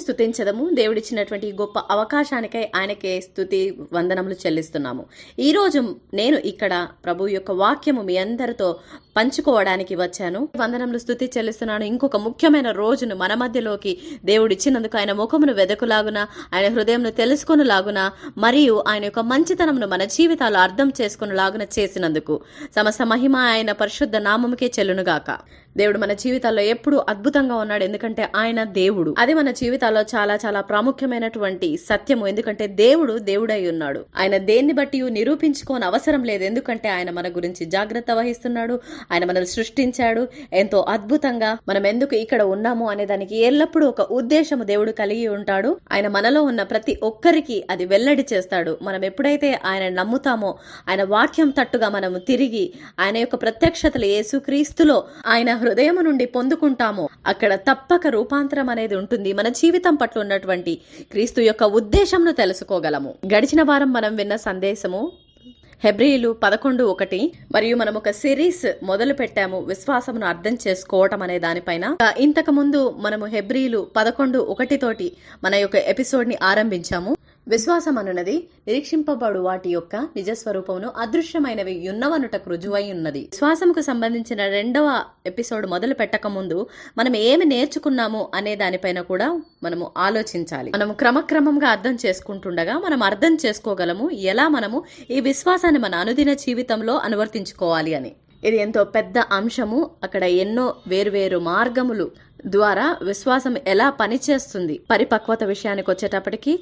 స్తుతించదము. దేవుడిచ్చినటువంటి ఈ గొప్ప అవకాశానికై ఆయనకే స్తుతి వందనములు చెల్లిస్తున్నాము. ఈరోజు నేను ఇక్కడ ప్రభు యొక్క వాక్యము మీ అందరితో పంచుకోవడానికి వచ్చాను. వందనములు స్తుతి చెల్లిస్తున్నాను. ఇంకొక ముఖ్యమైన రోజును మన మధ్యలోకి దేవుడిచ్చినందుకు, ఆయన ముఖమును వెదకులాగున, ఆయన హృదయంను తెలుసుకొనులాగున, మరియు ఆయన యొక్క మంచితనమును మన జీవితాలు అర్థం చేసుకునేలాగున చేసినందుకు సమస్త మహిమ ఆయన పరిశుద్ధ నామముకే చెల్లునుగాక. దేవుడు మన జీవితాల్లో ఎప్పుడు అద్భుతంగా ఉన్నాడు, ఎందుకంటే ఆయన దేవుడు. అది మన జీవితాల్లో చాలా చాలా ప్రాముఖ్యమైనటువంటి సత్యము. ఎందుకంటే దేవుడు దేవుడై ఉన్నాడు. ఆయన దేన్ని బట్టి నిరూపించుకోని అవసరం లేదు, ఎందుకంటే ఆయన మన గురించి జాగ్రత్త వహిస్తున్నాడు. ఆయన మనల్ని సృష్టించాడు ఎంతో అద్భుతంగా. మనం ఎందుకు ఇక్కడ ఉన్నాము అనే దానికి ఎల్లప్పుడూ ఒక ఉద్దేశము దేవుడు కలిగి ఉంటాడు. ఆయన మనలో ఉన్న ప్రతి ఒక్కరికి అది వెల్లడి చేస్తాడు. మనం ఎప్పుడైతే ఆయన నమ్ముతామో, ఆయన వాక్యం తట్టుగా మనము తిరిగి ఆయన యొక్క ప్రత్యక్షతలు యేసుక్రీస్తులో ఆయన హృదయం నుండి పొందుకుంటామో, అక్కడ తప్పక రూపాంతరం అనేది ఉంటుంది. మన జీవితం పట్ల ఉన్నటువంటి క్రీస్తు యొక్క ఉద్దేశంను తెలుసుకోగలము. గడిచిన వారం మనం విన్న సందేశము హెబ్రీయులు 11:1, మరియు మనం ఒక సిరీస్ మొదలు పెట్టాము, విశ్వాసమును అర్థం చేసుకోవటం అనే దానిపైన. ఇంతకు ముందు మనము హెబ్రీయులు 11:1 తోటి మన యొక్క ఎపిసోడ్ ని ఆరంభించాము. విశ్వాసం అనున్నది నిరీక్షింపబడు వాటి యొక్క నిజస్వరూపమును అదృశ్యమైనవి యున్నవనుటకు రుజువై ఉన్నది. విశ్వాసముకు సంబంధించిన 2వ ఎపిసోడ్ మొదలు పెట్టక ముందు మనం ఏమి నేర్చుకున్నాము అనే దానిపైన కూడా మనము ఆలోచించాలి. మనము క్రమక్రమంగా అర్థం చేసుకుంటుండగా మనం అర్థం చేసుకోగలము ఎలా మనము ఈ విశ్వాసాన్ని మన అనుదిన జీవితంలో అనువర్తించుకోవాలి అని. ఇది ఎంతో పెద్ద అంశము. అక్కడ ఎన్నో వేరువేరు మార్గములు ద్వారా విశ్వాసం ఎలా పనిచేస్తుంది. పరిపక్వత విషయానికి వచ్చేటప్పటికి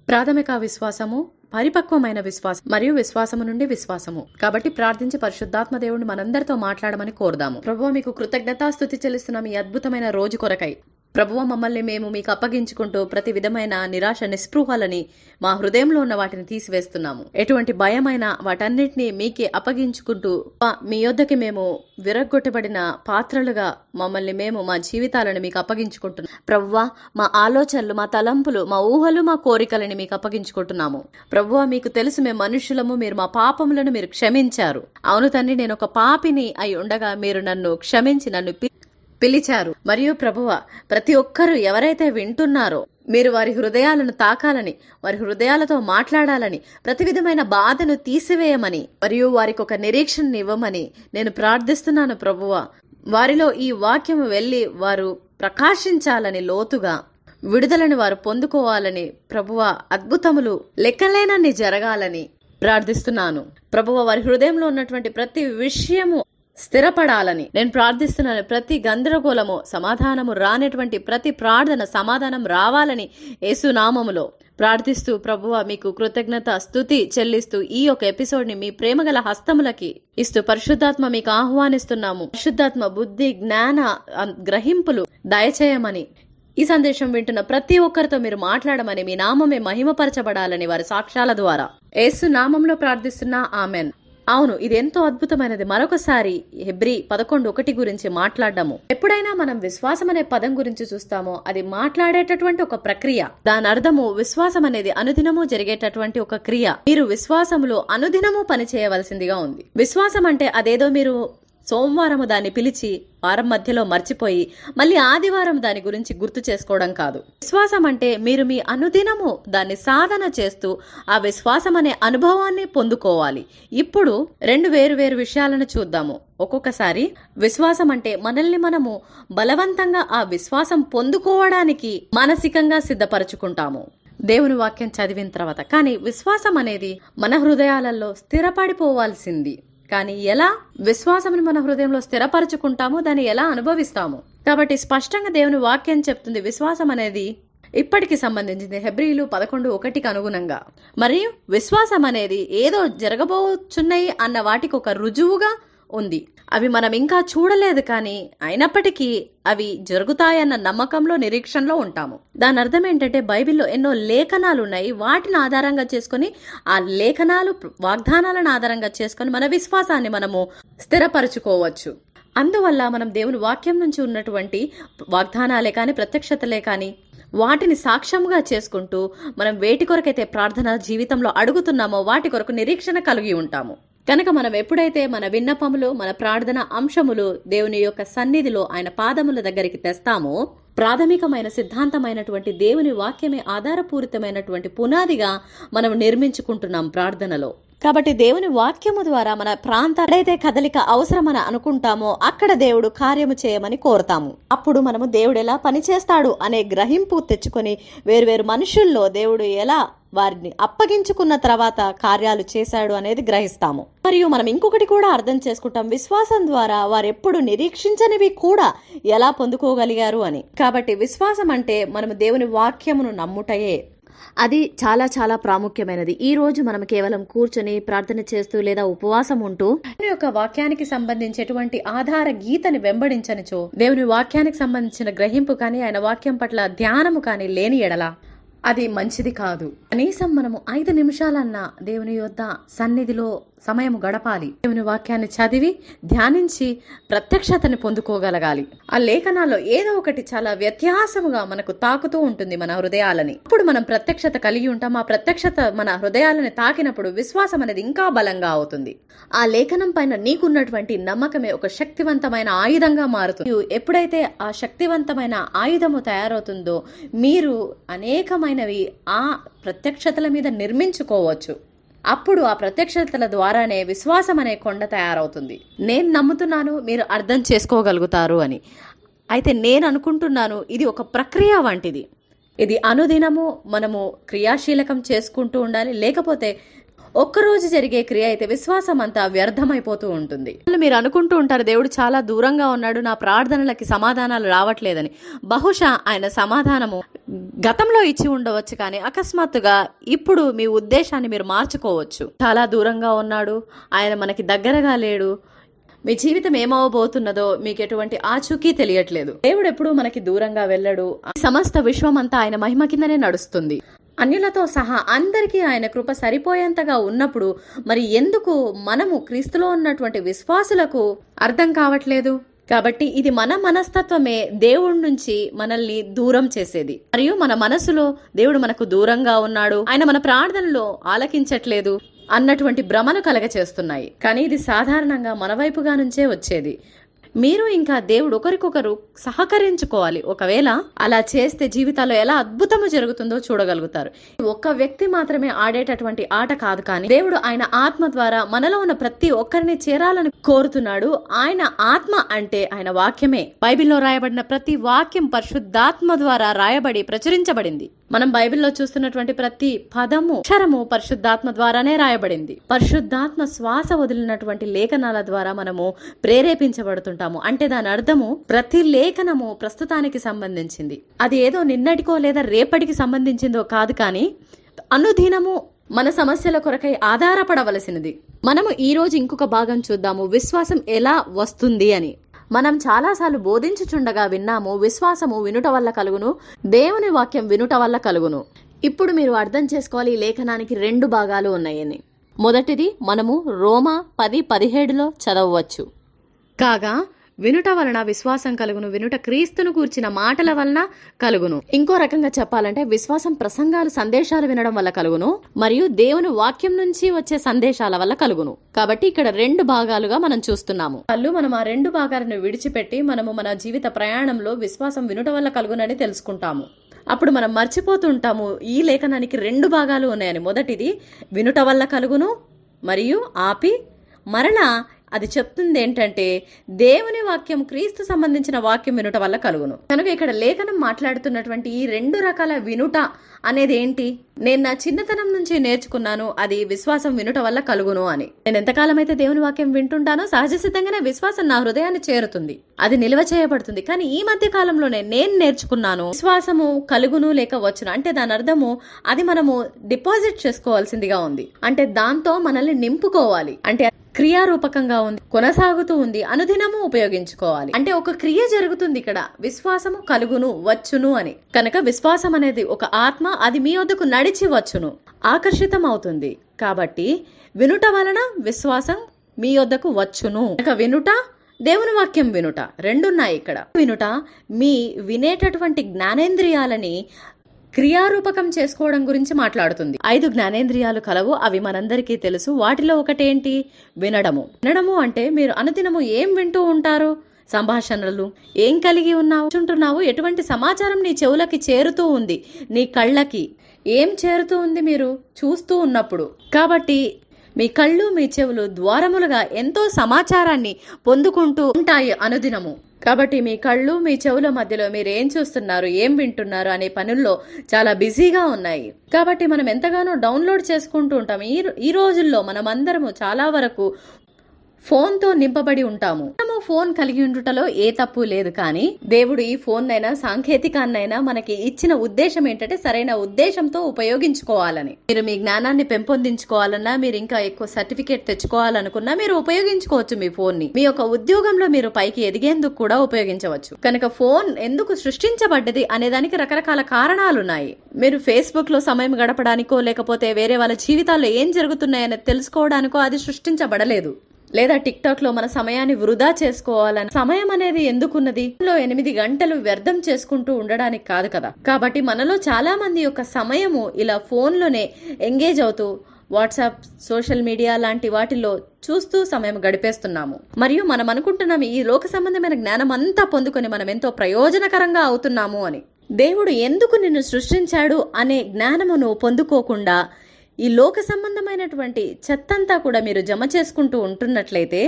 ప్రాథమిక విశ్వాసము, పరిపక్వమైన విశ్వాసం మరియు విశ్వాసము నుండి విశ్వాసము. కాబట్టి ప్రార్థించి పరిశుద్ధాత్మ దేవుడిని మనందరితో మాట్లాడమని కోరుదాము. ప్రభువా, మీకు కృతజ్ఞతాస్తుతి చెల్లిస్తున్నాం ఈ అద్భుతమైన రోజు కొరకై. ప్రభువా, మమ్మల్ని మేము మీకు అప్పగించుకుంటూ ప్రతి విధమైన నిరాశ నిస్పృహలని మా హృదయంలో ఉన్న వాటిని తీసివేస్తున్నాము. ఎటువంటి భయమైన వాటన్నిటినీ మీకే అప్పగించుకుంటూ మీ యొద్దకి మేము విరగ్గొట్టబడిన పాత్రలుగా మమ్మల్ని మేము మా జీవితాలను మీకు అప్పగించుకుంటున్నాం. ప్రభువా, మా ఆలోచనలు, మా తలంపులు, మా ఊహలు, మా కోరికలని మీకు అప్పగించుకుంటున్నాము. ప్రభువా, మీకు తెలుసు మేము మనుషులము, మీరు మా పాపములను మీరు క్షమించారు. అవును తండ్రి, నేను ఒక పాపిని అయి ఉండగా మీరు నన్ను క్షమించి నన్ను పిలిచారు. మరియు ప్రభువా, ప్రతి ఒక్కరూ ఎవరైతే వింటున్నారో మీరు వారి హృదయాలను తాకాలని, వారి హృదయాలతో మాట్లాడాలని, ప్రతి విధమైన బాధను తీసివేయమని, మరియు వారికి ఒక నిరీక్షణ ఇవ్వమని నేను ప్రార్థిస్తున్నాను. ప్రభువా, వారిలో ఈ వాక్యము వెళ్ళి వారు ప్రకాశించాలని, లోతుగా విడుదలని వారు పొందుకోవాలని, ప్రభువా అద్భుతములు లెక్కలేనన్ని జరగాలని ప్రార్థిస్తున్నాను. ప్రభువా, వారి హృదయంలో ఉన్నటువంటి ప్రతి విషయము స్థిరపడాలని నేను ప్రార్థిస్తున్నాను. ప్రతి గందరగోళము, సమాధానము రానటువంటి ప్రతి ప్రార్థన సమాధానం రావాలని యేసు నామములో ప్రార్థిస్తూ, ప్రభువా మీకు కృతజ్ఞత స్తుతి చెల్లిస్తూ ఈ యొక్క ఎపిసోడ్ ని మీ ప్రేమగల హస్తములకి ఇస్తూ పరిశుద్ధాత్మ మీకు ఆహ్వానిస్తున్నాము. పరిశుద్ధాత్మ బుద్ధి, జ్ఞాన గ్రహింపులు దయచేయమని, ఈ సందేశం వింటున్న ప్రతి ఒక్కరితో మీరు మాట్లాడమని, మీ నామమే మహిమపరచబడాలని వారి సాక్ష్యాల ద్వారా యేసు నామంలో ప్రార్థిస్తున్నా. ఆమెన్. అవును, ఇది ఎంతో అద్భుతమైనది. మరొకసారి హెబ్రీ 11:1 గురించి మాట్లాడము. ఎప్పుడైనా మనం విశ్వాసం అనే పదం గురించి చూస్తామో అది మాట్లాడేటటువంటి ఒక ప్రక్రియ. దాని అర్థము విశ్వాసం అనేది అనుదినము జరిగేటటువంటి ఒక క్రియ. మీరు విశ్వాసములో అనుదినము పని చేయవలసిందిగా ఉంది. విశ్వాసం అంటే అదేదో మీరు సోమవారము దాన్ని పిలిచి వారం మధ్యలో మర్చిపోయి మళ్ళీ ఆదివారం దాని గురించి గుర్తు చేసుకోవడం కాదు. విశ్వాసం అంటే మీరు మీ అనుదినము దాన్ని సాధన చేస్తూ ఆ విశ్వాసం అనే అనుభవాన్ని పొందుకోవాలి. ఇప్పుడు 2 వేరు విషయాలను చూద్దాము. ఒక్కొక్కసారి విశ్వాసం అంటే మనల్ని మనము బలవంతంగా ఆ విశ్వాసం పొందుకోవడానికి మానసికంగా సిద్ధపరచుకుంటాము దేవుని వాక్యం చదివిన తర్వాత. కానీ విశ్వాసం అనేది మన హృదయాలలో స్థిరపడిపోవాల్సింది. కానీ ఎలా విశ్వాసమును మన హృదయంలో స్థిరపరచుకుంటామో, దాన్ని ఎలా అనుభవిస్తాము. కాబట్టి స్పష్టంగా దేవుని వాక్యం చెప్తుంది విశ్వాసం అనేది ఇప్పటికి సంబంధించింది హెబ్రీయులు 11:1 అనుగుణంగా. మరియు విశ్వాసం అనేది ఏదో జరగబోచున్నాయి అన్న వాటికి ఒక రుజువుగా ఉంది. అవి మనం ఇంకా చూడలేదు, కానీ అయినప్పటికీ అవి జరుగుతాయన్న నమ్మకంలో, నిరీక్షణలో ఉంటాము. దాని అర్థం ఏంటంటే బైబిల్లో ఎన్నో లేఖనాలు ఉన్నాయి. వాటిని ఆధారంగా చేసుకొని, ఆ లేఖనాలు వాగ్దానాలను ఆధారంగా చేసుకొని మన విశ్వాసాన్ని మనము స్థిరపరచుకోవచ్చు. అందువల్ల మనం దేవుని వాక్యం నుంచి ఉన్నటువంటి వాగ్దానాలే కానీ, ప్రత్యక్షతలే కానీ వాటిని సాక్ష్యంగా చేసుకుంటూ మనం వేటి కొరకైతే ప్రార్థన జీవితంలో అడుగుతున్నామో వాటి కొరకు నిరీక్షణ కలిగి ఉంటాము. కనుక మనం ఎప్పుడైతే మన విన్నపములు, మన ప్రార్థన అంశములు దేవుని యొక్క సన్నిధిలో ఆయన పాదముల దగ్గరికి తెస్తామో, ప్రాథమికమైన సిద్ధాంతమైనటువంటి దేవుని వాక్యమే ఆధారపూరితమైనటువంటి పునాదిగా మనం నిర్మించుకుంటున్నాం ప్రార్థనలో. కాబట్టి దేవుని వాక్యము ద్వారా మన ప్రాంతాలైతే కదలిక అవసరమని అనుకుంటామో అక్కడ దేవుడు కార్యము చేయమని కోరుతాము. అప్పుడు మనము దేవుడు ఎలా పనిచేస్తాడు అనే గ్రహింపు తెచ్చుకొని వేరువేరు మనుషుల్లో దేవుడు ఎలా వారిని అప్పగించుకున్న తర్వాత కార్యాలు చేశాడు అనేది గ్రహిస్తాము. మరియు మనం ఇంకొకటి కూడా అర్థం చేసుకుంటాం, విశ్వాసం ద్వారా వారెప్పుడు నిరీక్షించనివి కూడా ఎలా పొందుకోగలిగారు అని. కాబట్టి విశ్వాసం అంటే మనము దేవుని వాక్యమును నమ్ముటయే. అది చాలా చాలా ప్రాముఖ్యమైనది. ఈ రోజు మనం కేవలం కూర్చొని ప్రార్థన చేస్తూ లేదా ఉపవాసం ఉంటూ దేవుని యొక్క వాక్యానికి సంబంధించేటువంటి ఆధార గీతని వెంబడించనిచో, దేవుని వాక్యానికి సంబంధించిన గ్రహింపు కానీ ఆయన వాక్యం పట్ల ధ్యానము కానీ లేని ఎడల అది మంచిది కాదు. కనీసం మనము 5 నిమిషాలన్నా దేవుని యొద్ద సన్నిధిలో సమయం గడపాలి. దేవుని వాక్యాన్ని చదివి ధ్యానించి ప్రత్యక్షతని పొందుకోగలగాలి. ఆ లేఖనాల్లో ఏదో ఒకటి చాలా వ్యత్యాసముగా మనకు తాకుతూ ఉంటుంది మన హృదయాలని. అప్పుడు మనం ప్రత్యక్షత కలిగి ఉంటాం. ఆ ప్రత్యక్షత మన హృదయాలని తాకినప్పుడు విశ్వాసం అనేది ఇంకా బలంగా అవుతుంది. ఆ లేఖనం పైన నీకున్నటువంటి నమ్మకమే ఒక శక్తివంతమైన ఆయుధంగా మారుతుంది. ఎప్పుడైతే ఆ శక్తివంతమైన ఆయుధము తయారవుతుందో మీరు అనేకమైనవి ఆ ప్రత్యక్షతల మీద నిర్మించుకోవచ్చు. అప్పుడు ఆ ప్రత్యక్షతల ద్వారానే విశ్వాసం అనే కొండ తయారవుతుంది. నేను నమ్ముతున్నాను మీరు అర్థం చేసుకోగలుగుతారు అని. అయితే నేను అనుకుంటున్నాను ఇది ఒక ప్రక్రియ వంటిది. ఇది అనుదినము మనము క్రియాశీలకం చేసుకుంటూ ఉండాలి. లేకపోతే ఒక్కరోజు జరిగే క్రియ అయితే విశ్వాసం అంతా వ్యర్థమైపోతూ ఉంటుంది. మీరు అనుకుంటూ ఉంటారు దేవుడు చాలా దూరంగా ఉన్నాడు, నా ప్రార్థనలకి సమాధానాలు రావట్లేదని. బహుశా ఆయన సమాధానము గతంలో ఇచ్చి ఉండవచ్చు, కానీ అకస్మాత్తుగా ఇప్పుడు మీ ఉద్దేశాన్ని మీరు మార్చుకోవచ్చు. చాలా దూరంగా ఉన్నాడు, ఆయన మనకి దగ్గరగా లేడు, మీ జీవితం ఏమవబోతున్నదో మీకు ఎటువంటి ఆచూకీ తెలియట్లేదు. దేవుడు ఎప్పుడు మనకి దూరంగా వెళ్ళడు. సమస్త విశ్వం అంతా ఆయన మహిమ కిందనే నడుస్తుంది. అన్యులతో సహా అందరికీ ఆయన కృప సరిపోయేంతగా ఉన్నప్పుడు మరి ఎందుకు మనము క్రీస్తులో ఉన్నటువంటి విశ్వాసులకు అర్థం కావట్లేదు? కాబట్టి ఇది మన మనస్తత్వమే దేవుడి నుంచి మనల్ని దూరం చేసేది. మరియు మన మనసులో దేవుడు మనకు దూరంగా ఉన్నాడు, ఆయన మన ప్రార్థనలో ఆలకించట్లేదు అన్నటువంటి భ్రమను కలగచేస్తున్నాయి. కానీ ఇది సాధారణంగా మన వైపుగా నుంచే వచ్చేది. మీరు ఇంకా దేవుడు ఒకరికొకరు సహకరించుకోవాలి. ఒకవేళ అలా చేస్తే జీవితాల్లో ఎలా అద్భుతము జరుగుతుందో చూడగలుగుతారు. ఒక్క వ్యక్తి మాత్రమే ఆడేటటువంటి ఆట కాదు, కానీ దేవుడు ఆయన ఆత్మ ద్వారా మనలో ఉన్న ప్రతి ఒక్కరిని చేరాలని కోరుతున్నాడు. ఆయన ఆత్మ అంటే ఆయన వాక్యమే. బైబిల్లో రాయబడిన ప్రతి వాక్యం పరిశుద్ధాత్మ ద్వారా రాయబడి ప్రచురించబడింది. మనం బైబిల్లో చూస్తున్నటువంటి ప్రతి పదము అక్షరము పరిశుద్ధాత్మ ద్వారానే రాయబడింది. పరిశుద్ధాత్మ శ్వాస వదిలినటువంటి లేఖనాల ద్వారా మనము ప్రేరేపించబడుతుంటాము. అంటే దాని అర్థము ప్రతి లేఖనము ప్రస్తుతానికి సంబంధించింది. అది ఏదో నిన్నటికో లేదా రేపటికి సంబంధించిందో కాదు, కానీ అనుదినము మన సమస్యల కొరకై ఆధారపడవలసినది. మనము ఈ రోజు ఇంకొక భాగం చూద్దాము, విశ్వాసం ఎలా వస్తుంది అని. మనం చాలాసార్లు బోధించుచుండగా విన్నాము, విశ్వాసము వినుట వల్ల కలుగును, దేవుని వాక్యం వినుట వల్ల కలుగును. ఇప్పుడు మీరు అర్థం చేసుకోవాలి, ఈ లేఖనానికి 2 భాగాలు ఉన్నాయని. మొదటిది మనము రోమా 10:17లో చదవవచ్చు. కాగా వినుట వలన విశ్వాసం కలుగును, వినుట క్రీస్తును కూర్చిన మాటల వలన కలుగును. ఇంకో రకంగా చెప్పాలంటే విశ్వాసం ప్రసంగాలు, సందేశాలు వినడం వల్ల కలుగును, మరియు దేవుని వాక్యం నుంచి వచ్చే సందేశాల వల్ల కలుగును. కాబట్టి ఇక్కడ 2 భాగాలుగా మనం చూస్తున్నాము. మనం ఆ 2 భాగాలను విడిచిపెట్టి మనము మన జీవిత ప్రయాణంలో విశ్వాసం వినుట వల్ల కలుగునని తెలుసుకుంటాము. అప్పుడు మనం మర్చిపోతుంటాము ఈ లేఖనానికి 2 భాగాలు ఉన్నాయని. మొదటిది వినుట వల్ల కలుగును, మరియు ఆపి మరలా అది చెప్తుంది ఏంటంటే దేవుని వాక్యం, క్రీస్తు సంబంధించిన వాక్యం వినుట వల్ల కలుగును. కనుక ఇక్కడ లేఖనం మాట్లాడుతున్నటువంటి ఈ 2 రకాల వినుట అనేది ఏంటి? నేను నా చిన్నతనం నుంచి నేర్చుకున్నాను, అది విశ్వాసం వినుట వల్ల కలుగును అని. నేను ఎంతకాలం అయితే దేవుని వాక్యం వింటుంటానో సహజ సిద్ధంగానే విశ్వాసం నా హృదయాన్ని చేరుతుంది, అది నిల్వ చేయబడుతుంది. కానీ ఈ మధ్య కాలంలోనే నేను నేర్చుకున్నాను విశ్వాసము కలుగును లేక వచ్చును అంటే దాని అర్థము అది మనము డిపాజిట్ చేసుకోవాల్సిందిగా ఉంది. అంటే దాంతో మనల్ని నింపుకోవాలి, అంటే క్రియారూపకంగా ఉంది, కొనసాగుతూ ఉంది, అనుదినము ఉపయోగించుకోవాలి. అంటే ఒక క్రియ జరుగుతుంది ఇక్కడ, విశ్వాసము కలుగును వచ్చును అని. కనుక విశ్వాసం అనేది ఒక ఆత్మ, అది మీ వద్దకు నడిచి వచ్చును, ఆకర్షితం అవుతుంది. కాబట్టి వినుట వలన విశ్వాసం మీ వద్దకు వచ్చును. కనుక వినుట, దేవుని వాక్యం వినుట 2 ఉన్నాయి ఇక్కడ. వినుట మీ వినేటటువంటి జ్ఞానేంద్రియాలని క్రియారూపకం చేసుకోవడం గురించి మాట్లాడుతుంది. 5 జ్ఞానేంద్రియాలు కలవు, అవి మనందరికీ తెలుసు. వాటిలో ఒకటేంటి? వినడము. వినడము అంటే మీరు అనుదినము ఏం వింటూ ఉంటారు? సంభాషణలు ఏం కలిగి ఉన్నావు, ఎటువంటి సమాచారం నీ చెవులకి చేరుతూ ఉంది, నీ కళ్ళకి ఏం చేరుతూ ఉంది మీరు చూస్తూ ఉన్నప్పుడు. కాబట్టి మీ కళ్ళు మీ చెవులు ద్వారములుగా ఎంతో సమాచారాన్ని పొందుకుంటూ ఉంటాయి అనుదినము. కాబట్టి మీ కళ్ళు మీ చెవుల మధ్యలో మీరు ఏం చూస్తున్నారు, ఏం వింటున్నారు అనే పనుల్లో చాలా బిజీగా ఉన్నాయి. కాబట్టి మనం ఎంతగానో డౌన్లోడ్ చేసుకుంటూ ఉంటాం. ఈ రోజుల్లో మనమందరము చాలా వరకు ఫోన్తో నింపబడి ఉంటాము. మనము ఫోన్ కలిగి ఉండుటలో ఏ తప్పు లేదు, కానీ దేవుడు ఈ ఫోన్ అయినా సాంకేతికాన్నైనా మనకి ఇచ్చిన ఉద్దేశం ఏంటంటే సరైన ఉద్దేశంతో ఉపయోగించుకోవాలని. మీరు మీ జ్ఞానాన్ని పెంపొందించుకోవాలన్నా, మీరు ఇంకా ఎక్కువ సర్టిఫికేట్ తెచ్చుకోవాలనుకున్నా మీరు ఉపయోగించుకోవచ్చు మీ ఫోన్ ని. మీ యొక్క ఉద్యోగంలో మీరు పైకి ఎదిగేందుకు కూడా ఉపయోగించవచ్చు. కనుక ఫోన్ ఎందుకు సృష్టించబడ్డది అనే దానికి రకరకాల కారణాలున్నాయి. మీరు ఫేస్బుక్ లో సమయం గడపడానికో లేకపోతే వేరే వాళ్ళ జీవితాల్లో ఏం జరుగుతున్నాయని తెలుసుకోవడానికో అది సృష్టించబడలేదు. లేదా టిక్ టాక్ లో మన సమయాన్ని వృధా చేసుకోవాలని సమయం అనేది ఎందుకున్నది? 8 గంటలు వ్యర్థం చేసుకుంటూ ఉండడానికి కాదు కదా. కాబట్టి మనలో చాలా మంది యొక్క సమయము ఇలా ఫోన్లోనే ఎంగేజ్ అవుతూ వాట్సాప్, సోషల్ మీడియా లాంటి వాటిల్లో చూస్తూ సమయం గడిపేస్తున్నాము. మరియు మనం అనుకుంటున్నాము ఈ లోక సంబంధమైన జ్ఞానం అంతా పొందుకొని మనం ఎంతో ప్రయోజనకరంగా అవుతున్నాము అని. దేవుడు ఎందుకు నిన్ను సృష్టించాడు అనే జ్ఞానమును పొందుకోకుండా ఈ లోక సంబంధమైనటువంటి చెత్తంతా కూడా మీరు జమ చేసుకుంటూ ఉంటున్నట్లయితే,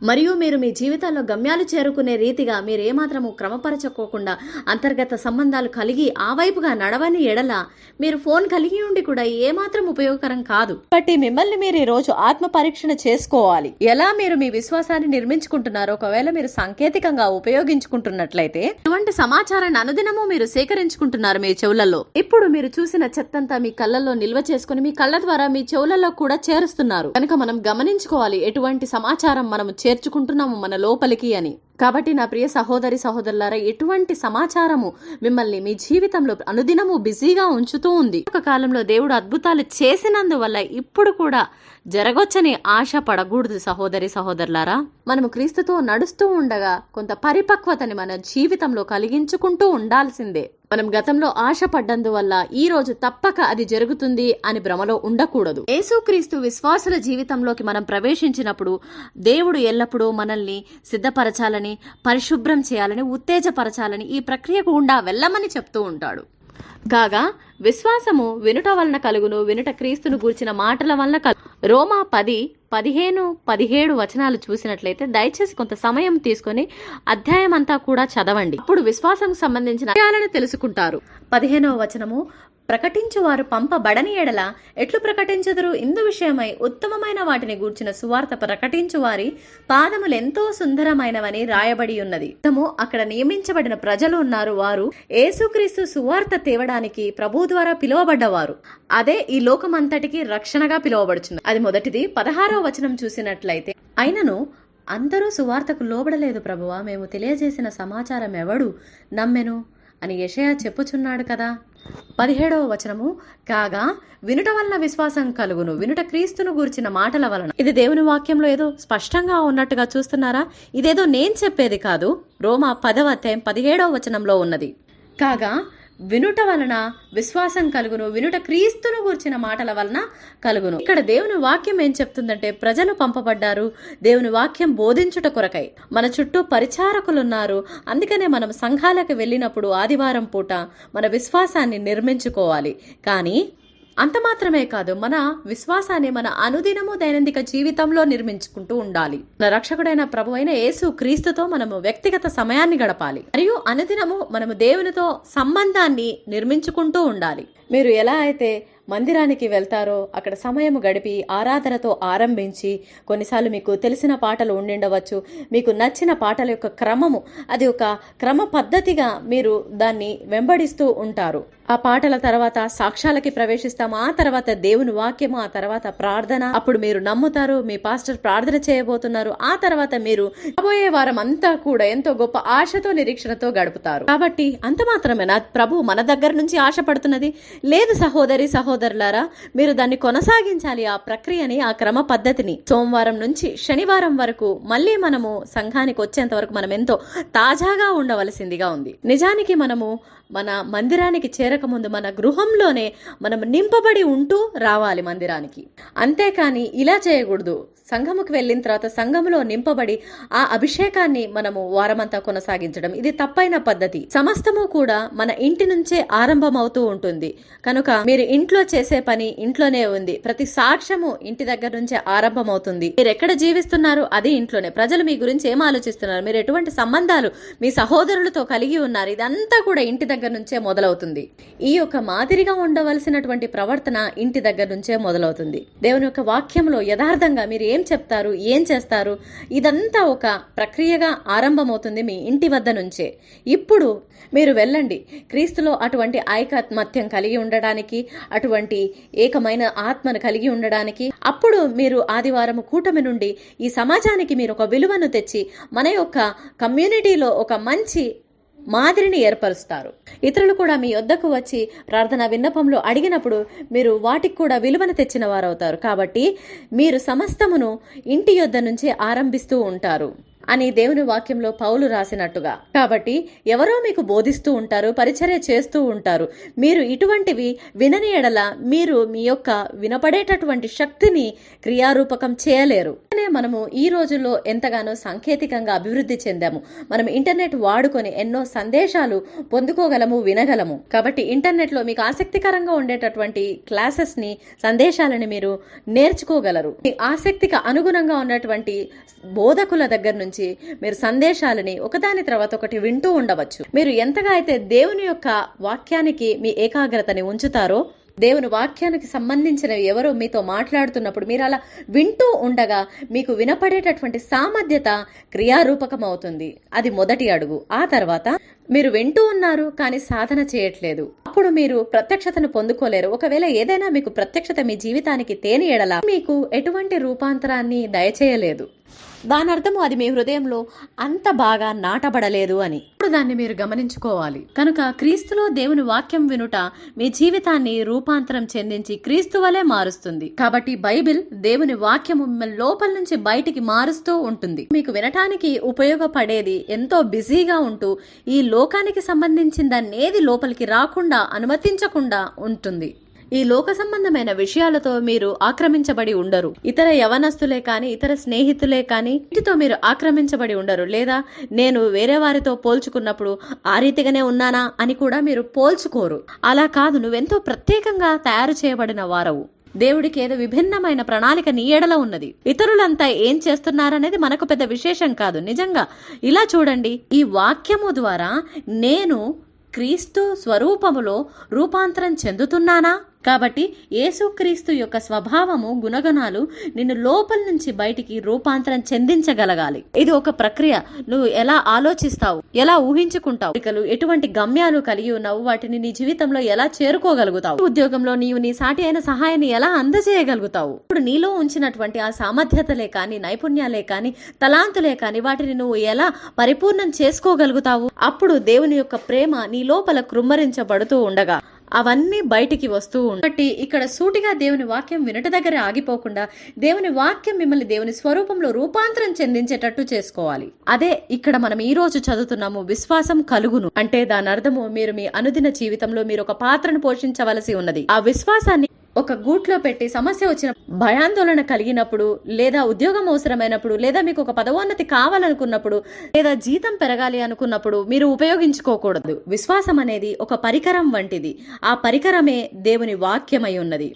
మరియు మీరు మీ జీవితాల్లో గమ్యాలు చేరుకునే రీతిగా మీరు ఏమాత్రము క్రమపరచుకోకుండా అంతర్గత సంబంధాలు కలిగి ఆ వైపుగా నడవని ఎడల మీరు ఫోన్ కలిగి ఉండి కూడా ఏమాత్రం ఉపయోగకరం కాదు. కాబట్టి మిమ్మల్ని మీరు ఈ రోజు ఆత్మ పరీక్షణ చేసుకోవాలి. ఎలా మీరు మీ విశ్వాసాన్ని నిర్మించుకుంటున్నారో, ఒకవేళ మీరు సాంకేతికంగా ఉపయోగించుకుంటున్నట్లయితే ఇటువంటి సమాచారాన్ని అనుదినము మీరు సేకరించుకుంటున్నారు మీ చెవులలో. ఇప్పుడు మీరు చూసిన చెత్తంతా మీ కళ్ళల్లో నిల్వ చేసుకుని మీ కళ్ళ ద్వారా మీ చెవులలో కూడా చేరుస్తున్నారు. కనుక మనం గమనించుకోవాలి ఎటువంటి సమాచారం మనము చేర్చుకుంటున్నాము మన లోపలికి అని. కాబట్టి నా ప్రియ సహోదరి సహోదరులారా, ఎటువంటి సమాచారము మిమ్మల్ని మీ జీవితంలో అనుదినము బిజీగా ఉంచుతూ ఉంది. ఒక కాలంలో దేవుడు అద్భుతాలు చేసినందువల్ల ఇప్పుడు కూడా జరగొచ్చని ఆశ పడకూడదు సహోదరి సహోదరులారా. మనము క్రీస్తుతో నడుస్తూ ఉండగా కొంత పరిపక్వతని మన జీవితంలో కలిగించుకుంటూ ఉండాల్సిందే. మనం గతంలో ఆశ పడ్డందువల్ల ఈ రోజు తప్పక అది జరుగుతుంది అని భ్రమలో ఉండకూడదు. యేసుక్రీస్తు విశ్వాసుల జీవితంలోకి మనం ప్రవేశించినప్పుడు దేవుడు ఎల్లప్పుడూ మనల్ని సిద్ధపరచాలని, పరిశుభ్రం చేయాలని, ఉత్తేజపరచాలని, ఈ ప్రక్రియకు గుండా వెళ్ళమని చెప్తూ ఉంటాడు. కాగా విశ్వాసము వినుట వలన కలుగును, వినుట క్రీస్తును గూర్చిన మాటల వలన కలుగు. రోమా 10:15-17 వచనాలు చూసినట్లయితే దయచేసి కొంత సమయం తీసుకొని అధ్యాయం అంతా కూడా చదవండి. అప్పుడు విశ్వాసం సంబంధించిన విషయాలను తెలుసుకుంటారు. 15వ వచనము, ప్రకటించువారు పంపబడని ఎడల ఎట్లు ప్రకటించుదురు? ఇందు విషయమై ఉత్తమమైన వాటిని గూర్చిన సువార్త ప్రకటించువారి పాదములు ఎంతో సుందరమైనవని రాయబడి ఉన్నది. అక్కడ నియమించబడిన ప్రజలు ఉన్నారు. వారు యేసుక్రీస్తు సువార్త తేవడానికి ప్రభు ద్వారా పిలువబడ్డవారు. అదే ఈ లోకమంతటికి రక్షణగా పిలువబడుచున్నది. అది మొదటిది. 16వ వచనం చూసినట్లయితే, అయినను అందరూ సువార్తకు లోబడలేదు ప్రభువా, మేము తెలియజేసిన సమాచారం ఎవడు నమ్మెను అని యెషయా చెప్పుచున్నాడు కదా. 17వ వచనము, కాగా వినుట వలన విశ్వాసం కలుగును, వినుట క్రీస్తును గూర్చిన మాటల వలన. ఇది దేవుని వాక్యంలో ఏదో స్పష్టంగా ఉన్నట్టుగా చూస్తున్నారా? ఇదేదో నేను చెప్పేది కాదు. రోమా 10వ అధ్యాయం 17వ వచనంలో ఉన్నది. కాగా వినుట వలన విశ్వాసం కలుగును, వినుట క్రీస్తును గూర్చిన మాటల వలన కలుగును. ఇక్కడ దేవుని వాక్యం ఏం చెప్తుందంటే, ప్రజలు పంపబడ్డారు దేవుని వాక్యం బోధించుట కొరకై. మన చుట్టూ పరిచారకులున్నారు. అందుకనే మనం సంఘాలకు వెళ్ళినప్పుడు ఆదివారం పూట మన విశ్వాసాన్ని నిర్మించుకోవాలి. కానీ అంత మాత్రమే కాదు, మన విశ్వాసాన్ని మన అనుదినము దైనందిక జీవితంలో నిర్మించుకుంటూ ఉండాలి. మన రక్షకుడైన ప్రభు అయిన యేసు క్రీస్తుతో మనము వ్యక్తిగత సమయాన్ని గడపాలి. మరియు అనుదినము మనము దేవునితో సంబంధాన్ని నిర్మించుకుంటూ ఉండాలి. మీరు ఎలా అయితే మందిరానికి వెళ్తారో అక్కడ సమయం గడిపి ఆరాధనతో ఆరంభించి, కొన్నిసార్లు మీకు తెలిసిన పాటలు ఉండిండవచ్చు, మీకు నచ్చిన పాటల యొక్క క్రమము, అది ఒక క్రమ పద్ధతిగా మీరు దాన్ని వెంబడిస్తూ ఉంటారు. ఆ పాటల తర్వాత సాక్ష్యాలకి ప్రవేశిస్తాము, ఆ తర్వాత దేవుని వాక్యము, ఆ తర్వాత ప్రార్థన. అప్పుడు మీరు నమ్ముతారు, మీ పాస్టర్ ప్రార్థన చేయబోతున్నారు. ఆ తర్వాత మీరు రాబోయే వారం అంతా కూడా ఎంతో గొప్ప ఆశతో నిరీక్షణతో గడుపుతారు. కాబట్టి అంత మాత్రమేనా ప్రభు మన దగ్గర నుంచి ఆశపడుతున్నది? లేదు సహోదరి సహోదరులారా, మీరు దాన్ని కొనసాగించాలి. ఆ ప్రక్రియని, ఆ క్రమ పద్ధతిని. సోమవారం నుంచి శనివారం వరకు మళ్ళీ మనము సంఘానికి వచ్చేంత వరకు మనం ఎంతో తాజాగా ఉండవలసిందిగా ఉంది. నిజానికి మనము మన మందిరానికి చేరక బయలుదేరక ముందు మన గృహంలోనే మనం నింపబడి ఉంటూ రావాలి మందిరానికి. అంతేకాని ఇలా చేయకూడదు. సంఘముకు వెళ్ళిన తర్వాత సంఘములో నింపబడి ఆ అభిషేకాన్ని మనము వారమంతా కొనసాగించడం ఇది తప్పైన పద్ధతి. సమస్తము కూడా మన ఇంటి నుంచే ఆరంభమవుతూ ఉంటుంది. కనుక మీరు ఇంట్లో చేసే పని ఇంట్లోనే ఉంది. ప్రతి సాక్ష్యము ఇంటి దగ్గర నుంచే ఆరంభమవుతుంది. మీరు ఎక్కడ జీవిస్తున్నారు అది ఇంట్లోనే. ప్రజలు మీ గురించి ఏం ఆలోచిస్తున్నారు, మీరు ఎటువంటి సంబంధాలు మీ సహోదరులతో కలిగి ఉన్నారు, ఇదంతా కూడా ఇంటి దగ్గర నుంచే మొదలవుతుంది. ఈ యొక్క మాదిరిగా ఉండవలసినటువంటి ప్రవర్తన ఇంటి దగ్గర నుంచే మొదలవుతుంది. దేవుని యొక్క వాక్యంలో యథార్థంగా మీరు ఏం చెప్తారు, ఏం చేస్తారు, ఇదంతా ఒక ప్రక్రియగా ఆరంభమవుతుంది మీ ఇంటి వద్ద నుంచే. ఇప్పుడు మీరు వెళ్ళండి క్రీస్తులో అటువంటి ఐకమత్యం కలిగి ఉండడానికి, అటువంటి ఏకమైన ఆత్మను కలిగి ఉండడానికి. అప్పుడు మీరు ఆదివారం కూటమి నుండి ఈ సమాజానికి మీరు ఒక విలువను తెచ్చి మన యొక్క కమ్యూనిటీలో ఒక మంచి మాదిరిని ఏర్పరుస్తారు. ఇతరులు కూడా మీ యొద్దకు వచ్చి ప్రార్థన విన్నపంలో అడిగినప్పుడు మీరు వాటికి కూడా విలువను తెచ్చిన వారవుతారు. కాబట్టి మీరు సమస్తమును ఇంటి యొద్ద నుంచి ఆరంభిస్తూ ఉంటారు అని దేవుని వాక్యంలో పౌలు రాసినట్టుగా. కాబట్టి ఎవరో మీకు బోధిస్తూ ఉంటారు, పరిచర్య చేస్తూ ఉంటారు. మీరు ఇటువంటివి వినని ఎడల మీరు మీ యొక్క వినపడేటటువంటి శక్తిని క్రియారూపకం చేయలేరు. మనము ఈ రోజుల్లో ఎంతగానో సాంకేతికంగా అభివృద్ధి చెందాము. మనం ఇంటర్నెట్ వాడుకొని ఎన్నో సందేశాలు పొందుకోగలము, వినగలము. కాబట్టి ఇంటర్నెట్ లో మీకు ఆసక్తికరంగా ఉండేటటువంటి క్లాసెస్ ని, సందేశాలని మీరు నేర్చుకోగలరు. మీ ఆసక్తికి అనుగుణంగా ఉన్నటువంటి బోధకుల దగ్గర నుంచి మీరు సందేశాలని ఒకదాని తర్వాత ఒకటి వింటూ ఉండవచ్చు. మీరు ఎంతగా అయితే దేవుని యొక్క వాక్యానికి మీ ఏకాగ్రతని ఉంచుతారో, దేవుని వాక్యానికి సంబంధించినవి ఎవరో మీతో మాట్లాడుతున్నప్పుడు మీరు అలా వింటూ ఉండగా మీకు వినపడేటటువంటి సామర్థ్యత క్రియారూపకం అవుతుంది. అది మొదటి అడుగు. ఆ తర్వాత మీరు వింటూ ఉన్నారు కానీ సాధన చేయట్లేదు, అప్పుడు మీరు ప్రత్యక్షతను పొందుకోలేరు. ఒకవేళ ఏదైనా మీకు ప్రత్యక్షత మీ జీవితానికి తేని ఎడల మీకు ఎటువంటి రూపాంతరాన్ని దయచేయలేదు. దాని అర్థము అది మీ హృదయంలో అంత బాగా నాటబడలేదు అని. ఇప్పుడు దాన్ని మీరు గమనించుకోవాలి. కనుక క్రీస్తులో దేవుని వాక్యం వినుట మీ జీవితాన్ని రూపాంతరం చెందించి క్రీస్తు వలె మారుస్తుంది. కాబట్టి బైబిల్ దేవుని వాక్యము మిమ్మల్ని లోపల నుంచి బయటికి మారుస్తూ ఉంటుంది. మీకు వినటానికి ఉపయోగపడేది ఎంతో బిజీగా ఉంటూ ఈ లోకానికి సంబంధించిందనేది లోపలికి రాకుండా అనుమతించకుండా ఉంటుంది. ఈ లోక సంబంధమైన విషయాలతో మీరు ఆక్రమించబడి ఉండరు. ఇతర యవనస్తులే కానీ, ఇతర స్నేహితులే కానీ వీటితో మీరు ఆక్రమించబడి ఉండరు. లేదా నేను వేరే వారితో పోల్చుకున్నప్పుడు ఆ రీతిగానే ఉన్నానా అని కూడా మీరు పోల్చుకోరు. అలా కాదు, నువ్వెంతో ప్రత్యేకంగా తయారు చేయబడిన వారవు. దేవుడికి ఏదో విభిన్నమైన ప్రణాళిక నీ ఎడల ఉన్నది. ఇతరులంతా ఏం చేస్తున్నారనేది మనకు పెద్ద విశేషం కాదు. నిజంగా ఇలా చూడండి, ఈ వాక్యము ద్వారా నేను క్రీస్తు స్వరూపములో రూపాంతరం చెందుతున్నానా? కాబట్టి యేసుక్రీస్తు యొక్క స్వభావము, గుణగణాలు నిన్ను లోపల నుంచి బయటికి రూపాంతరం చెందించగలగాలి. ఇది ఒక ప్రక్రియ. నువ్వు ఎలా ఆలోచిస్తావు, ఎలా ఊహించుకుంటావు, ఎటువంటి గమ్యాలు కలిగి ఉన్నావు, వాటిని నీ జీవితంలో ఎలా చేరుకోగలుగుతావు, ఉద్యోగంలో నీవు నీ సాటి అయిన సహాయాన్ని ఎలా అందజేయగలుగుతావు, ఇప్పుడు నీలో ఉంచినటువంటి ఆ సామర్థ్యతలే కానీ, నైపుణ్యాలే కానీ, తలాంతులే కానీ వాటిని నువ్వు ఎలా పరిపూర్ణం చేసుకోగలుగుతావు. అప్పుడు దేవుని యొక్క ప్రేమ నీ లోపల కృమ్మరించబడుతూ ఉండగా అవన్నీ బయటికి వస్తూ ఉంటాయి. ఇక్కడ సూటిగా దేవుని వాక్యం వినట దగ్గర ఆగిపోకుండా దేవుని వాక్యం మిమ్మల్ని దేవుని స్వరూపంలో రూపాంతరం చెందించేటట్టు చేసుకోవాలి. అదే ఇక్కడ మనం ఈ రోజు చదువుతున్నాము, విశ్వాసం కలుగును అంటే దాని అర్థము మీరు మీ అనుదిన జీవితంలో మీరు ఒక పాత్రను పోషించవలసి ఉన్నది. ఆ విశ్వాసాన్ని ఒక గూట్లో పెట్టి సమస్య వచ్చిన భయాందోళన కలిగినప్పుడు, లేదా ఉద్యోగం అవసరమైనప్పుడు, లేదా మీకు ఒక పదవోన్నతి కావాలనుకున్నప్పుడు, లేదా జీతం పెరగాలి అనుకున్నప్పుడు మీరు ఉపయోగించుకోకూడదు. విశ్వాసం అనేది ఒక పరికరం వంటిది. ఆ పరికరమే దేవుని వాక్యమై ఉన్నది.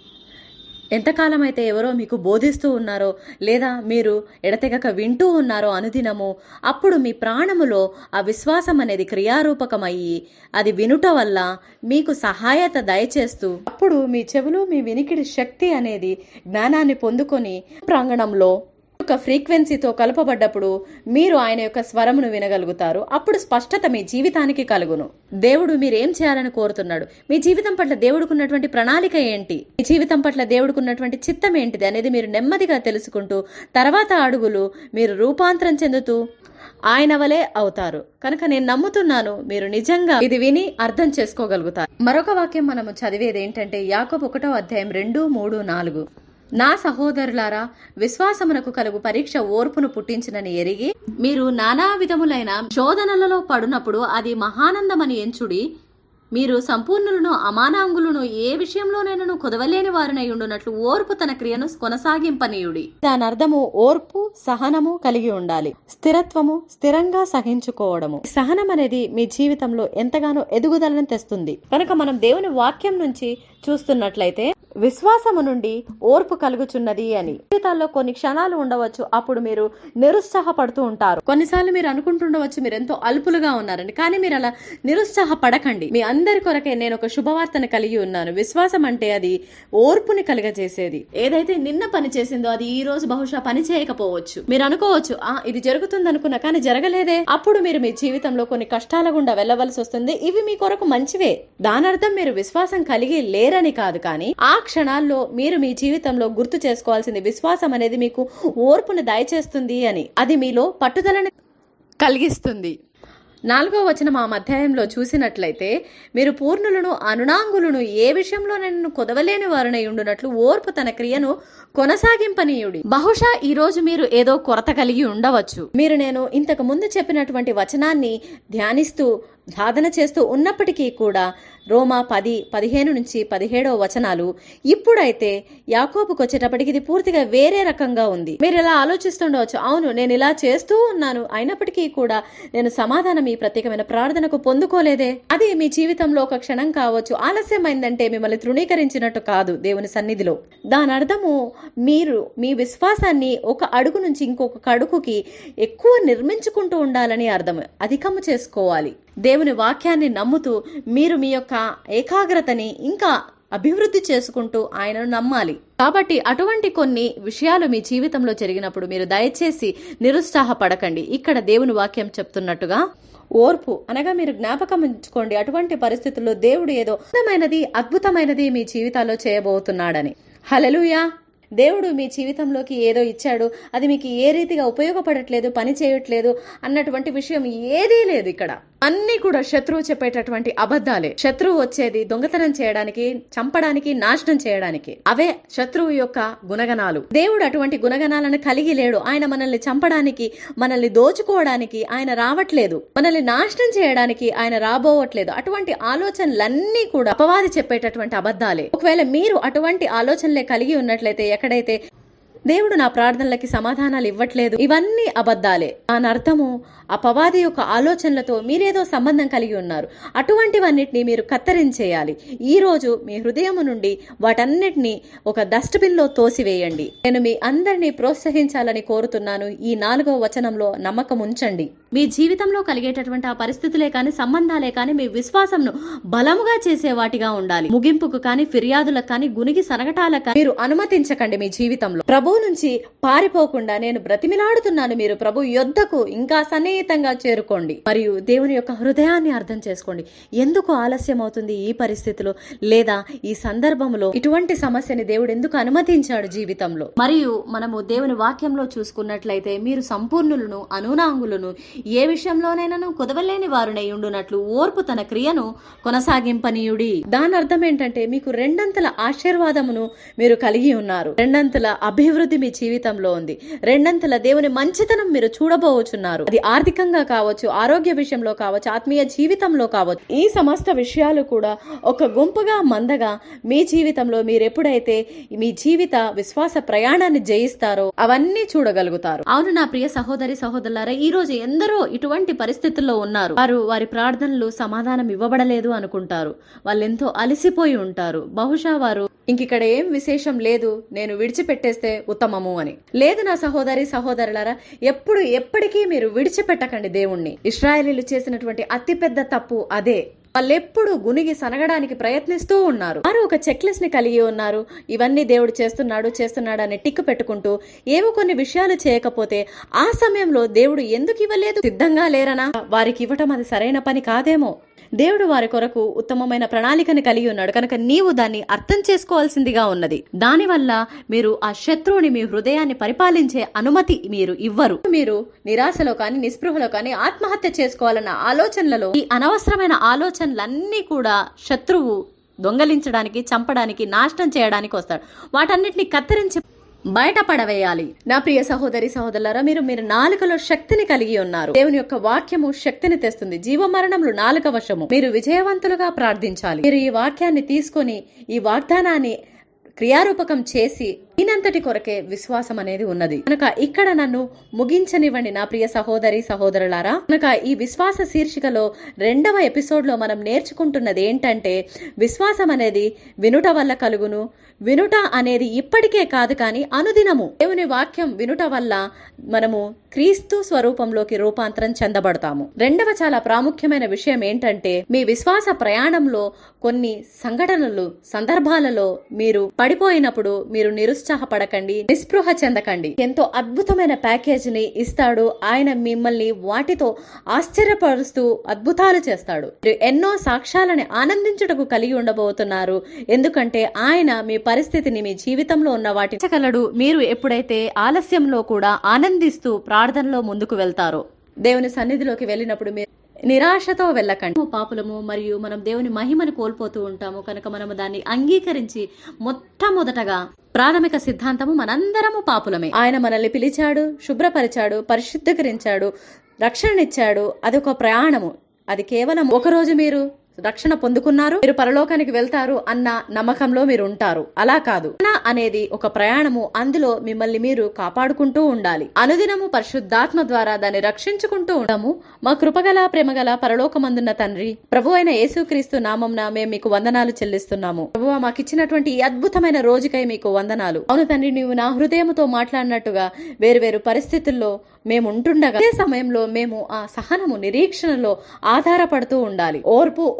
ఎంతకాలం అయితే ఎవరో మీకు బోధిస్తూ ఉన్నారో, లేదా మీరు ఎడతెగక వింటూ ఉన్నారో అనుదినము, అప్పుడు మీ ప్రాణములో ఆ విశ్వాసం అనేది క్రియారూపకమయ్యి అది వినుట వల్ల మీకు సహాయత దయచేస్తూ, అప్పుడు మీ చెవులు మీ వినికిడి శక్తి అనేది జ్ఞానాన్ని పొందుకొని ప్రాంగణంలో ఒక ఫ్రీక్వెన్సీతో కలపబడ్డప్పుడు మీరు ఆయన యొక్క స్వరమును వినగలుగుతారు. అప్పుడు స్పష్టత మీ జీవితానికి కలుగును. దేవుడు మీరేం చేయాలని కోరుతున్నాడు, మీ జీవితం పట్ల దేవుడుకున్నటువంటి ప్రణాళిక ఏంటి, మీ జీవితం పట్ల దేవుడుకున్నటువంటి చిత్తం ఏంటిది అనేది మీరు నెమ్మదిగా తెలుసుకుంటూ తర్వాత అడుగులు మీరు రూపాంతరం చెందుతూ ఆయన వలే అవుతారు. కనుక నేను నమ్ముతున్నాను మీరు నిజంగా ఇది విని అర్థం చేసుకోగలుగుతారు. మరొక వాక్యం మనము చదివేది ఏంటంటే యాకోబు 1వ అధ్యాయం 2, 3, 4. నా సహోదరులారా, విశ్వాసమునకు కలుగు పరీక్ష ఓర్పును పుట్టించినని ఎరిగి మీరు నానా విధములైన శోధనలలో పడునప్పుడు అది మహానందమని ఎంచుడి. మీరు సంపూర్ణులను అమానాంగులను ఏ విషయంలోనైనా కొదవలేని వారినై ఉండునట్లు ఓర్పు తన క్రియను కొనసాగింపనీయుడి. దాని అర్థము ఓర్పు సహనము కలిగి ఉండాలి. స్థిరత్వము, స్థిరంగా సహించుకోవడము. సహనం అనేది మీ జీవితంలో ఎంతగానో ఎదుగుదలను తెస్తుంది. కనుక మనం దేవుని వాక్యం నుంచి చూస్తున్నట్లయితే విశ్వాసము నుండి ఓర్పు కలుగుచున్నది అని. జీవితాల్లో కొన్ని క్షణాలు ఉండవచ్చు, అప్పుడు మీరు నిరుత్సాహపడుతూ ఉంటారు. కొన్నిసార్లు మీరు అనుకుంటుండవచ్చు మీరు ఎంతో అల్పులుగా ఉన్నారని. కానీ మీరు అలా నిరుత్సాహపడకండి. మీ అందరి కొరకే నేను ఒక శుభవార్తను కలిగి ఉన్నాను. విశ్వాసం అంటే అది ఓర్పుని కలుగజేసేది. ఏదైతే నిన్న పని చేసిందో అది ఈ రోజు బహుశా పని చేయకపోవచ్చు. మీరు అనుకోవచ్చు ఇది జరుగుతుంది అనుకున్నా కానీ జరగలేదే. అప్పుడు మీరు మీ జీవితంలో కొన్ని కష్టాల గుండా వెళ్ళవలసి వస్తుంది. ఇవి మీ కొరకు మంచివే. దాని అర్థం మీరు విశ్వాసం కలిగి లేరని కాదు. కానీ ఆ క్షణాల్లో మీరు మీ జీవితంలో గుర్తు చేసుకోవాల్సింది విశ్వాసం అనేది మీకు ఓర్పును దయచేస్తుంది అని. అది మీలో పట్టుదలని కలిగిస్తుంది. 4వ వచనం ఆ అధ్యాయంలో చూసినట్లయితే మీరు పూర్ణులను అనునాంగులను ఏ విషయంలో నేను కొదవలేని వారినై ఉండునట్లు ఓర్పు తన క్రియను కొనసాగింపనీయుడి. బహుశా ఈ రోజు మీరు ఏదో కొరత కలిగి ఉండవచ్చు. మీరు నేను ఇంతకు ముందు చెప్పినటువంటి వచనాన్ని ధ్యానిస్తూ సాధన చేస్తూ ఉన్నప్పటికీ కూడా రోమా 10:15-17 వచనాలు ఇప్పుడైతే యాకోబుకు వచ్చేటప్పటికి ఇది పూర్తిగా వేరే రకంగా ఉంది. మీరు ఇలా ఆలోచిస్తుండవచ్చు, అవును నేను ఇలా చేస్తూ ఉన్నాను, అయినప్పటికీ కూడా నేను సమాధానం ఈ ప్రత్యేకమైన ప్రార్థనకు పొందుకోలేదే. అది మీ జీవితంలో ఒక క్షణం కావచ్చు. ఆలస్యమైందంటే మిమ్మల్ని తృణీకరించినట్టు కాదు దేవుని సన్నిధిలో. దాని అర్థము మీరు మీ విశ్వాసాన్ని ఒక అడుగు నుంచి ఇంకొక అడుగుకి ఎక్కువ నిర్మించుకుంటూ ఉండాలని అర్థం. అధికము చేసుకోవాలి. దేవుని వాక్యాన్ని నమ్ముతూ మీరు మీ యొక్క ఏకాగ్రతని ఇంకా అభివృద్ధి చేసుకుంటూ ఆయనను నమ్మాలి. కాబట్టి అటువంటి కొన్ని విషయాలు మీ జీవితంలో జరిగినప్పుడు మీరు దయచేసి నిరుత్సాహపడకండి. ఇక్కడ దేవుని వాక్యం చెప్తున్నట్టుగా ఓర్పు అనగా మీరు జ్ఞాపకం ఉంచుకోండి, అటువంటి పరిస్థితుల్లో దేవుడు ఏదో అద్భుతమైనది మీ జీవితాల్లో చేయబోతున్నాడని. హల్లెలూయా. దేవుడు మీ జీవితంలోకి ఏదో ఇచ్చాడు, అది మీకు ఏ రీతిగా ఉపయోగపడట్లేదు, పని చేయట్లేదు అన్నటువంటి విషయం ఏదీ లేదు. ఇక్కడ అన్ని కూడా శత్రువు చెప్పేటటువంటి అబద్ధాలే. శత్రువు వచ్చేది దొంగతనం చేయడానికి, చంపడానికి, నాశనం చేయడానికి. అవే శత్రువు యొక్క గుణగణాలు. దేవుడు అటువంటి గుణగణాలను కలిగి లేడు. ఆయన మనల్ని చంపడానికి, మనల్ని దోచుకోవడానికి ఆయన రావట్లేదు. మనల్ని నాశనం చేయడానికి ఆయన రాబోవట్లేదు. అటువంటి ఆలోచనలన్నీ కూడా అపవాది చెప్పేటటువంటి అబద్ధాలే. ఒకవేళ మీరు అటువంటి ఆలోచనలే కలిగి ఉన్నట్లయితే, ఎక్కడైతే దేవుడు నా ప్రార్థనలకి సమాధానాలు ఇవ్వట్లేదు, ఇవన్నీ అబద్ధాలే. దాని అర్థము అపవాది యొక్క ఆలోచనలతో మీరేదో సంబంధం కలిగి ఉన్నారు. అటువంటివన్నిటినీ మీరు కత్తిరించేయాలి. ఈ రోజు మీ హృదయం నుండి వాటన్నిటినీ ఒక డస్ట్బిన్ లో తోసివేయండి. నేను మీ అందరినీ ప్రోత్సహించాలని కోరుతున్నాను. ఈ 4వ వచనంలో నమ్మకం ఉంచండి. మీ జీవితంలో కలిగేటటువంటి ఆ పరిస్థితులే కానీ, సంబంధాలే కానీ మీ విశ్వాసంను బలముగా చేసే వాటిగా ఉండాలి. ముగింపుకు కానీ, ఫిర్యాదులకు కానీ, గునిగి సనగటాలకు కానీ మీరు అనుమతించకండి. మీ జీవితంలో ప్రభు నుంచి పారిపోకుండా నేను బ్రతిమిలాడుతున్నాను. మీరు ప్రభు యొద్దకు ఇంకా సన్నిహితంగా చేరుకోండి. మరియు దేవుని యొక్క హృదయాన్ని అర్థం చేసుకోండి. ఎందుకు ఆలస్యం అవుతుంది ఈ పరిస్థితిలో, లేదా ఈ సందర్భంలో ఇటువంటి సమస్యని దేవుడు ఎందుకు అనుమతించాడు జీవితంలో. మరియు మనము దేవుని వాక్యంలో చూసుకున్నట్లయితే మీరు సంపూర్ణులను అనునాంగులను ఏ విషయంలోనైనా కుదవలేని వారునై ఉండునట్లు ఓర్పు తన క్రియను కొనసాగింపనీయుడి. దాని అర్థం ఏంటంటే మీకు రెండంతల ఆశీర్వాదమును మీరు కలిగి ఉన్నారు. రెండంతల అభివృద్ధి మీ జీవితంలో ఉంది. రెండంతల దేవుని మంచితనం మీరు చూడబోచున్నారు. అది ఆర్థికంగా కావచ్చు, ఆరోగ్య విషయంలో కావచ్చు, ఆత్మీయ జీవితంలో కావచ్చు. ఈ సమస్త విషయాలు కూడా ఒక గుంపుగా మందగా మీ జీవితంలో మీరు ఎప్పుడైతే మీ జీవిత విశ్వాస ప్రయాణాన్ని జయిస్తారో అవన్నీ చూడగలుగుతారు. అవును నా ప్రియ సహోదరి సహోదరులారా, ఈ రోజు ఎందరో ఇటువంటి పరిస్థితుల్లో ఉన్నారు. వారి ప్రార్థనలు సమాధానం ఇవ్వబడలేదు అనుకుంటారు. వాళ్ళు ఎంతో అలసిపోయి ఉంటారు. బహుశా వారు ఇంకిక్కడ ఏం విశేషం లేదు, నేను విడిచిపెట్టేస్తే ఉత్తమము అని. లేదు నా సహోదరి సహోదరులారా, ఎప్పటికీ మీరు విడిచిపెట్టకండి దేవుణ్ణి. ఇశ్రాయేలీలు చేసినటువంటి అతిపెద్ద తప్పు అదే. వాళ్ళెప్పుడు గునిగి సనగడానికి ప్రయత్నిస్తూ ఉన్నారు. వారు ఒక చెక్ లిస్ట్ ని కలిగి ఉన్నారు. ఇవన్నీ దేవుడు చేస్తున్నాడు అని టిక్ పెట్టుకుంటూ ఏవో కొన్ని విషయాలు చేయకపోతే ఆ సమయంలో దేవుడు ఎందుకు ఇవ్వలేదు? సిద్ధంగా లేరనా? వారికి ఇవ్వటం అది సరైన పని కాదేమో. దేవుడు వారి కొరకు ఉత్తమమైన ప్రణాళికను కలిగి ఉన్నాడు కనుక నీవు దాన్ని అర్థం చేసుకోవాల్సిందిగా ఉన్నది. దానివల్ల మీరు ఆ శత్రువుని మీ హృదయాన్ని పరిపాలించే అనుమతి మీరు ఇవ్వరు. మీరు నిరాశలో కానీ, నిస్పృహలో కానీ, ఆత్మహత్య చేసుకోవాలన్న ఆలోచనలలో ఈ అనవసరమైన ఆలోచనలన్నీ కూడా శత్రువు దొంగలించడానికి, చంపడానికి, నాశనం చేయడానికి వస్తాడు. వాటన్నిటిని కత్తిరించి బయటపడవేయాలి. నా ప్రియ సహోదరి సహోదరులారా, మీరు నాలుకలో శక్తిని కలిగి ఉన్నారు. దేవుని యొక్క వాక్యము శక్తిని తెస్తుంది. జీవమరణములు నాలుక వశము. మీరు విజయవంతులుగా ప్రార్థించాలి. మీరు ఈ వాక్యాన్ని తీసుకొని ఈ వాగ్దానాన్ని క్రియారూపకం చేసి దీనంతటి కొరకే విశ్వాసం అనేది ఉన్నది. కనుక ఇక్కడ నన్ను ముగించనివ్వండి నా ప్రియ సహోదరి సహోదరులారా. కనుక ఈ విశ్వాస శీర్షికలో 2వ ఎపిసోడ్ లో మనం నేర్చుకుంటున్నది ఏంటంటే, విశ్వాసం అనేది వినుట వల్ల కలుగును. వినుట అనేది ఇప్పటికే కాదు కానీ అనుదినము దేవుని వాక్యం వినుట వల్ల మనము క్రీస్తు స్వరూపంలోకి రూపాంతరం చెందబడతాము. 2వ చాలా ప్రాముఖ్యమైన విషయం ఏంటంటే, మీ విశ్వాస ప్రయాణంలో కొన్ని సంఘటనలు సందర్భాలలో మీరు పడిపోయినప్పుడు మీరు నిరుత్సాహపడకండి, నిస్పృహ చెందకండి. ఎంతో అద్భుతమైన ప్యాకేజ్ ని ఇస్తాడు ఆయన. మిమ్మల్ని వాటితో ఆశ్చర్యపరుస్తూ అద్భుతాలు చేస్తాడు. మీరు ఎన్నో సాక్ష్యాలని ఆనందించుటకు కలిగి ఉండబోతున్నారు. ఎందుకంటే ఆయన మీ పరిస్థితిని, మీ జీవితంలో ఉన్న వాటిని మార్చగలడు. మీరు ఎప్పుడైతే ఆలస్యంలో కూడా ఆనందిస్తూ ప్రార్థనలో ముందుకు వెళ్తారో, దేవుని సన్నిధిలోకి వెళ్ళినప్పుడు మీరు నిరాశతో వెళ్ళకండి. పాపులము మరియు మనం దేవుని మహిమను కోల్పోతూ ఉంటాము. కనుక మనము దాన్ని అంగీకరించి మొట్టమొదటగా ప్రాథమిక సిద్ధాంతము మనందరము పాపులమే. ఆయన మనల్ని పిలిచాడు, శుభ్రపరిచాడు, పరిశుద్ధీకరించాడు, రక్షణనిచ్చాడు. అదొక ప్రయాణము. అది కేవలం ఒకరోజు మీరు రక్షణ పొందుకున్నారు, మీరు పరలోకానికి వెళ్తారు అన్న నమ్మకంలో మీరు ఉంటారు. అలా కాదు. అనేది ఒక ప్రయాణము. అందులో మిమ్మల్ని మీరు కాపాడుకుంటూ ఉండాలి. అనుదినము పరిశుద్ధాత్మ ద్వారా దాన్ని రక్షించుకుంటూ ఉండము. మా కృపగల ప్రేమగల పరలోకమందున్న తండ్రి, ప్రభు అయిన యేసుక్రీస్తు నామంన మేము మీకు వందనాలు చెల్లిస్తున్నాము. ప్రభువా, మాకిచ్చినటువంటి ఈ అద్భుతమైన రోజుకై మీకు వందనాలు. అవును తండ్రి, నీవు నా హృదయంతో మాట్లాడినట్టుగా వేరు పరిస్థితుల్లో మేము ఉంటుండగా అదే సమయంలో మేము ఆ సహనము, నిరీక్షణలో ఆధారపడుతూ ఉండాలి.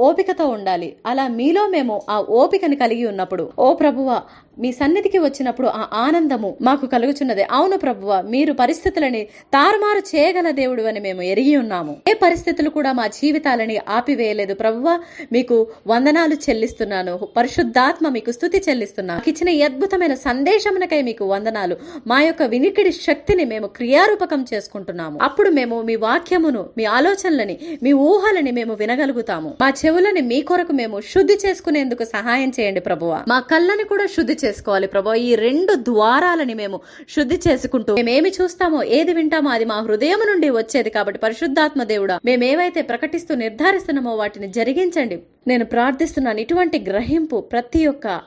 ఓపికతో ఉండాలి. అలా మీలో మేము ఆ ఓపికని కలిగి ఉన్నప్పుడు, ఓ ప్రభువా, మీ సన్నిధికి వచ్చినప్పుడు ఆ ఆనందము మాకు కలుగుచున్నది. అవును ప్రభువా, మీరు పరిస్థితులని తారుమారు చేయగల దేవుడు అని మేము ఎరిగి ఉన్నాము. ఏ పరిస్థితులు కూడా మా జీవితాలని ఆపివేయలేదు. ప్రభువా, మీకు వందనాలు చెల్లిస్తున్నాను. పరిశుద్ధాత్మ మీకు స్తుతి చెల్లిస్తున్నాను. నాకు ఇచ్చిన ఈ అద్భుతమైన సందేశమునకై మీకు వందనాలు. మా యొక్క వినికిడి శక్తిని మేము క్రియారూపకం చేసుకుంటున్నాము. అప్పుడు మేము మీ వాక్యమును, మీ ఆలోచనలని, మీ ఊహలని మేము వినగలుగుతాము. మా చెవులని మీ కొరకు మేము శుద్ధి చేసుకునేందుకు సహాయం చేయండి ప్రభువా. మా కళ్ళని కూడా శుద్ధి చేసుకోవాలి ప్రభువా. ఈ 2 ద్వారాలని మేము శుద్ధి చేసుకుంటూ మేమేమి చూస్తామో, ఏది వింటామో అది మా హృదయం నుండి వచ్చేది. కాబట్టి పరిశుద్ధాత్మ దేవుడా, మేమేవైతే ప్రకటిస్తూ నిర్ధారిస్తున్నామో వాటిని జరిగించండి. నేను ప్రార్థిస్తున్నాను, ఇటువంటి గ్రహింపు ప్రతి ఒక్క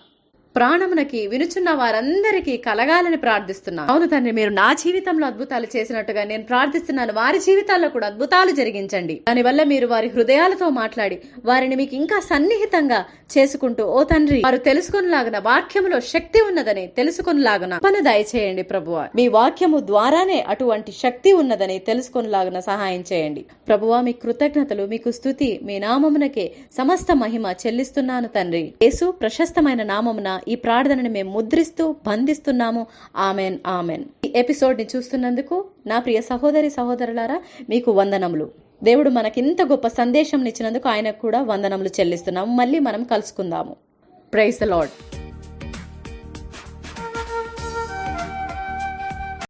ప్రాణమునకి వినుచున్న వారందరికీ కలగాలని ప్రార్థిస్తున్నాను. అవును తండ్రి, మీరు నా జీవితంలో అద్భుతాలు చేసినట్టుగా నేను ప్రార్థిస్తున్నాను. వారి జీవితాల్లో కూడా అద్భుతాలు జరిగించండి. దానివల్ల మీరు వారి హృదయాలతో మాట్లాడి వారిని మీకు ఇంకా సన్నిహితంగా చేసుకుంటూ, ఓ తండ్రి, వారు తెలుసుకునిలాగున వాక్యములో శక్తి ఉన్నదని తెలుసుకునిలాగున పని దయచేయండి ప్రభువా. మీ వాక్యము ద్వారానే అటువంటి శక్తి ఉన్నదని తెలుసుకునిలాగున సహాయం చేయండి ప్రభువా. మీ కృతజ్ఞతలు, మీకు స్తుతి, మీ నామమునకే సమస్త మహిమ చెల్లిస్తున్నాను తండ్రి. యేసు ప్రశస్తమైన నామమున ఈ ప్రార్థనని మేము ముద్రిస్తూ బంధిస్తున్నాము. Amen, amen. ఈ ఎపిసోడ్ ని చూస్తున్నందుకు నా ప్రియ సహోదరి సహోదరులారా, మీకు వందనములు. దేవుడు మనకింత గొప్ప సందేశం ఇచ్చినందుకు ఆయనకు కూడా వందనములు చెల్లిస్తున్నాము. మళ్ళీ మనం కలుసుకుందాము. Praise the lord.